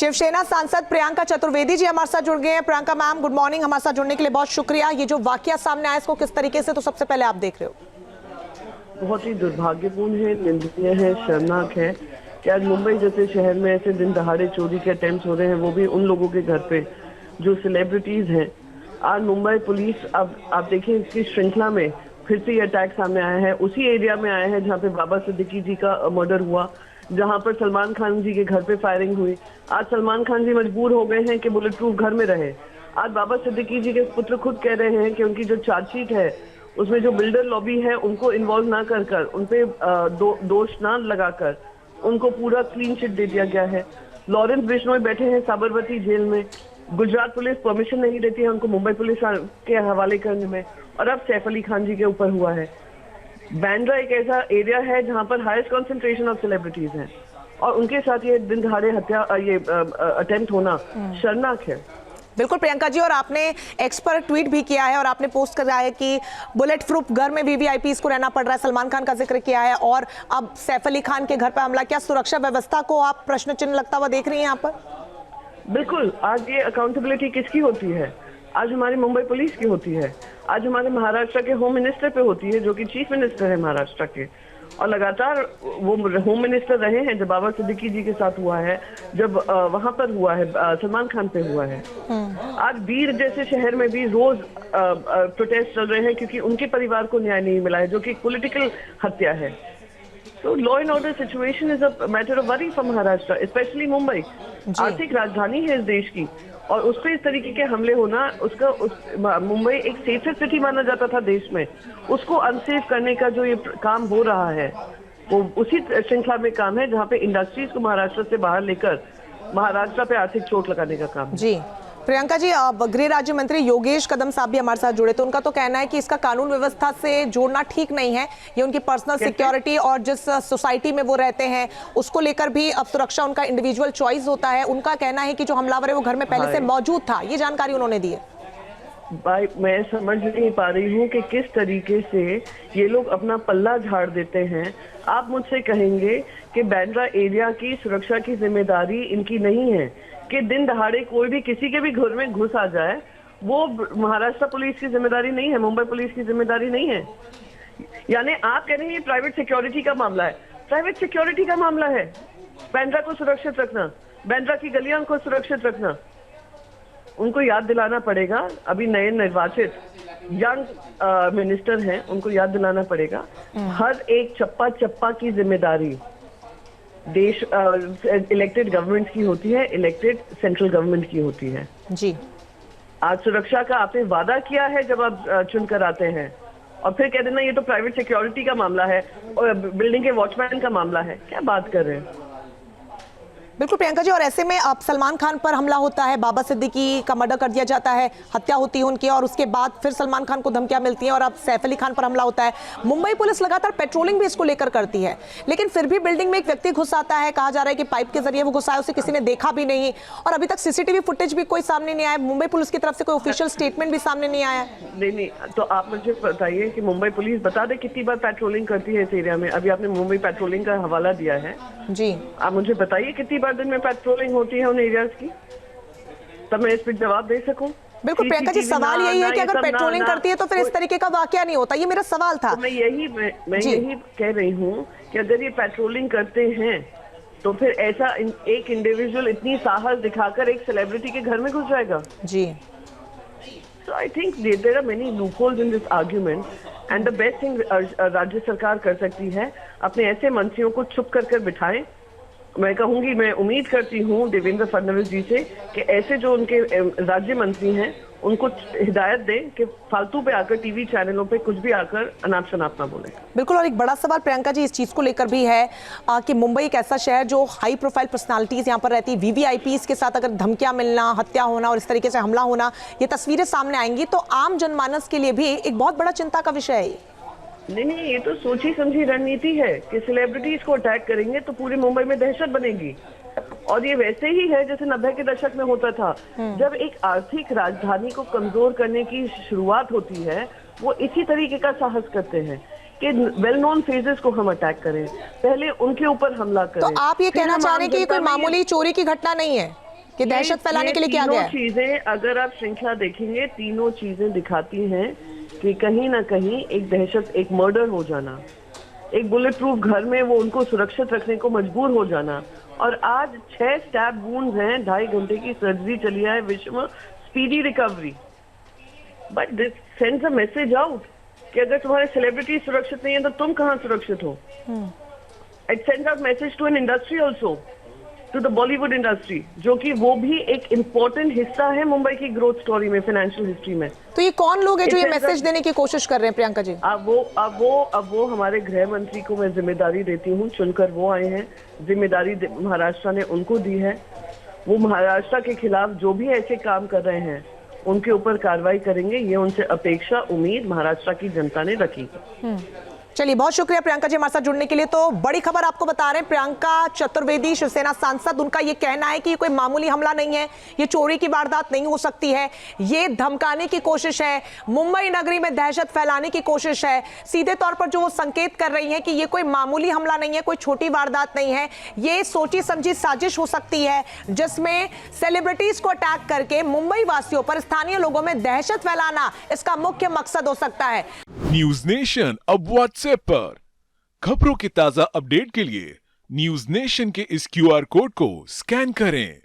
शिवसेना सांसद प्रियंका चतुर्वेदी जी हमारे साथ जुड़ गए हैं। प्रियंका मैम, गुड मॉर्निंग, हमारे साथ जुड़ने के लिए बहुत शुक्रिया। ये जो वाकया सामने आया इसको किस तरीके से तो सबसे पहले आप देख रहे हो? बहुत ही दुर्भाग्यपूर्ण है, निंदनीय है, शर्मनाक है कि आज मुंबई जैसे शहर में ऐसे दिन दहाड़े चोरी के अटेम्प्ट हो रहे हैं, वो भी उन लोगों के घर पे जो सेलिब्रिटीज हैं। आज मुंबई पुलिस, अब आप देखिए इसकी श्रृंखला में फिर से ये अटैक सामने आया है, उसी एरिया में आया है जहाँ पे बाबा सिद्दीकी जी का मर्डर हुआ, जहाँ पर सलमान खान जी के घर पे फायरिंग हुई। आज सलमान खान जी मजबूर हो गए हैं कि बुलेट प्रूफ घर में रहे। आज बाबा सिद्दीकी जी के पुत्र खुद कह रहे हैं कि उनकी जो चार्जशीट है उसमें जो बिल्डर लॉबी है उनको इन्वॉल्व ना कर उनपे दोष ना लगाकर उनको पूरा क्लीन चिट दे दिया गया है। लॉरेंस बिश्नोई बैठे हैं साबरमती जेल में, गुजरात पुलिस परमिशन नहीं देती है उनको मुंबई पुलिस के हवाले करने में, और अब सैफ अली खान जी के ऊपर हुआ है। बांद्रा एक ऐसा एरिया है जहां पर हाईएस्ट कंसंट्रेशन ऑफ सेलिब्रिटीज हैं, और उनके साथ ये दिन दहाड़े हत्या, ये अटेम्प्ट होना शर्मनाक है। बिल्कुल प्रियंका जी, और आपने एक्स पर ट्वीट भी किया है और आपने पोस्ट करा है कि बुलेट प्रूफ घर में वीवीआईपीज को रहना पड़ रहा है। सलमान खान का जिक्र किया है और अब सैफ अली खान के घर पर हमला। क्या सुरक्षा व्यवस्था को आप प्रश्न चिन्ह लगता हुआ देख रही हैं यहाँ पर? बिल्कुल। आज ये अकाउंटेबिलिटी किसकी होती है? आज हमारी मुंबई पुलिस की होती है, आज हमारे महाराष्ट्र के होम मिनिस्टर पे होती है, जो कि चीफ मिनिस्टर है महाराष्ट्र के, और लगातार वो होम मिनिस्टर रहे हैं जब बाबा सिद्दीकी जी के साथ हुआ है, जब वहां पर हुआ है, सलमान खान पे हुआ है। आज बीर जैसे शहर में भी रोज प्रोटेस्ट चल रहे हैं क्योंकि उनके परिवार को न्याय नहीं मिला है, जो कि पॉलिटिकल हत्या है। तो law and order situation is a matter of worry for Maharashtra, specially Mumbai. आर्थिक राजधानी है इस देश की, और उस पर इस तरीके के हमले होना, मुंबई एक सेफेस्ट सिटी माना जाता था देश में, उसको अनसेफ करने का जो ये काम हो रहा है वो उसी श्रृंखला में काम है जहाँ पे इंडस्ट्रीज को महाराष्ट्र से बाहर लेकर महाराष्ट्र पे आर्थिक चोट लगाने का काम है। जी प्रियंका जी, गृह राज्य मंत्री योगेश कदम साहब भी हमारे साथ जुड़े, तो उनका तो कहना है कि इसका कानून व्यवस्था से जोड़ना ठीक नहीं है। ये उनकी पर्सनल सिक्योरिटी और जिस सोसाइटी में वो रहते हैं उसको लेकर भी अब सुरक्षा उनका इंडिविजुअल चॉइस होता है। उनका कहना है कि जो हमलावर है वो घर में पहले से मौजूद था। ये जानकारी उन्होंने दी है। भाई, मैं समझ नहीं पा रही हूँ कि किस तरीके से ये लोग अपना पल्ला झाड़ देते हैं। आप मुझसे कहेंगे कि बांद्रा एरिया की सुरक्षा की जिम्मेदारी इनकी नहीं है कि दिन दहाड़े कोई भी किसी के भी घर में घुस आ जाए, वो महाराष्ट्र पुलिस की जिम्मेदारी नहीं है, मुंबई पुलिस की जिम्मेदारी नहीं है। यानी आप कह रहे हैं ये प्राइवेट सिक्योरिटी का मामला है। प्राइवेट सिक्योरिटी का मामला है बांद्रा को सुरक्षित रखना, बांद्रा की गलियां को सुरक्षित रखना। उनको याद दिलाना पड़ेगा, अभी नए निर्वाचित यंग मिनिस्टर हैं, उनको याद दिलाना पड़ेगा हर एक चप्पा चप्पा की जिम्मेदारी देश इलेक्टेड गवर्नमेंट की होती है, इलेक्टेड सेंट्रल गवर्नमेंट की होती है। जी, आज सुरक्षा का आपने वादा किया है जब आप चुनकर आते हैं, और फिर कह देना ये तो प्राइवेट सिक्योरिटी का मामला है और बिल्डिंग के वॉचमैन का मामला है। क्या बात कर रहे हैं? बिल्कुल प्रियंका जी, और ऐसे में अब सलमान खान पर हमला होता है, बाबा सिद्दीकी का मर्डर कर दिया जाता है, हत्या होती है उनकी, और उसके बाद फिर सलमान खान को धमकियां मिलती हैं, और अब सैफ अली खान पर हमला होता है। मुंबई पुलिस लगातार पेट्रोलिंग भी इसको लेकर करती है, लेकिन फिर भी बिल्डिंग में एक व्यक्ति घुस आता है। कहा जा रहा है कि पाइप के जरिए वो घुसा है, उसे किसी ने देखा भी नहीं, और अभी तक सीसीटीवी फुटेज भी कोई सामने नहीं आया। मुंबई पुलिस की तरफ से कोई ऑफिशियल स्टेटमेंट भी सामने नहीं आया। नहीं, तो आप मुझे बताइए कि मुंबई पुलिस बता दे कितनी बार पेट्रोलिंग करती है इस एरिया में। अभी आपने मुंबई पेट्रोलिंग का हवाला दिया है जी, आप मुझे बताइए कितनी बार दिन में पेट्रोलिंग होती है उन एरियाज की, तब मैं इस पर जवाब दे सकूं। बिल्कुल प्रियंका जी, सवाल यही है कि अगर पेट्रोलिंग करती है तो फिर इस तरीके का वाकया नहीं होता। ये मेरा सवाल था। तो मैं यही कह रही हूँ कि अगर ये पेट्रोलिंग करते हैं तो फिर ऐसा एक इंडिविजुअल इतनी साहस दिखाकर एक सेलिब्रिटी के घर में घुस जाएगा? जी, So I think there are many loopholes in this argument, and the best thing राज्य सरकार कर सकती है, अपने ऐसे मंत्रियों को चुप कर बिठाएं। मैं कहूंगी, मैं उम्मीद करती हूं देवेंद्र फडणवीस जी से कि ऐसे जो उनके राज्य मंत्री हैं उनको हिदायत दें कि फालतू पे आकर टीवी चैनलों पे कुछ भी आकर अनाप शनाप ना बोले। बिल्कुल, और एक बड़ा सवाल प्रियंका जी इस चीज को लेकर भी है कि मुंबई एक ऐसा शहर जो हाई प्रोफाइल पर्सनालिटीज यहाँ पर रहती है, वीवीआईपीज के साथ अगर धमकियां मिलना, हत्या होना और इस तरीके से हमला होना, ये तस्वीरें सामने आएंगी तो आम जनमानस के लिए भी एक बहुत बड़ा चिंता का विषय है। नहीं, ये तो सोची समझी रणनीति है कि सेलिब्रिटीज को अटैक करेंगे तो पूरी मुंबई में दहशत बनेगी, और ये वैसे ही है जैसे 90 के दशक में होता था। जब एक आर्थिक राजधानी को कमजोर करने की शुरुआत होती है, वो इसी तरीके का साहस करते हैं कि वेल नोन फेजेस को हम अटैक करें, पहले उनके ऊपर हमला करें। तो आप ये कहना चाह रहे हैं कि ये कोई मामूली चोरी की घटना नहीं है? ये दहशत फैलाने के लिए किया गया है? चीजें अगर आप श्रृंखला देखेंगे, तीनों चीजें दिखाती हैं कि कहीं ना कहीं एक दहशत, एक मर्डर हो जाना, एक बुलेट प्रूफ घर में वो उनको सुरक्षित रखने को मजबूर हो जाना, और आज 6 स्टैब वुंड्स हैं, 2.5 घंटे की सर्जरी चली है, विश्व speedy recovery. But this sends a message out कि अगर तुम्हारे सेलिब्रिटी सुरक्षित नहीं है तो तुम कहाँ सुरक्षित हो। It sends out message to an industry also, to the Bollywood industry, जो कि वो भी एक इम्पोर्टेंट हिस्सा है मुंबई की ग्रोथ स्टोरी में, फाइनेंशियल हिस्ट्री में। तो ये कौन लोग हैं जो ये मैसेज देने की कोशिश कर रहे हैं प्रियंका जी? अब वो हमारे गृह मंत्री को मैं जिम्मेदारी देती हूँ, चुनकर वो आए हैं, जिम्मेदारी महाराष्ट्र ने उनको दी है। वो महाराष्ट्र के खिलाफ जो भी ऐसे काम कर रहे हैं उनके ऊपर कार्रवाई करेंगे, ये उनसे अपेक्षा, उम्मीद महाराष्ट्र की जनता ने रखी। चलिए, बहुत शुक्रिया प्रियंका जी हमारे साथ जुड़ने के लिए। तो बड़ी खबर आपको बता रहे हैं, प्रियंका चतुर्वेदी शिवसेना सांसद, उनका ये कहना है कि ये कोई मामूली हमला नहीं है, ये चोरी की वारदात नहीं हो सकती है, ये धमकाने की कोशिश है, मुंबई नगरी में दहशत फैलाने की कोशिश है। सीधे तौर पर जो वो संकेत कर रही है कि ये कोई मामूली हमला नहीं है, कोई छोटी वारदात नहीं है, ये सोची समझी साजिश हो सकती है जिसमें सेलिब्रिटीज को अटैक करके मुंबई वासियों पर, स्थानीय लोगों में दहशत फैलाना इसका मुख्य मकसद हो सकता है। न्यूज नेशन अब व्हाट्सएप पर खबरों के ताजा अपडेट के लिए न्यूज नेशन के इस QR कोड को स्कैन करें।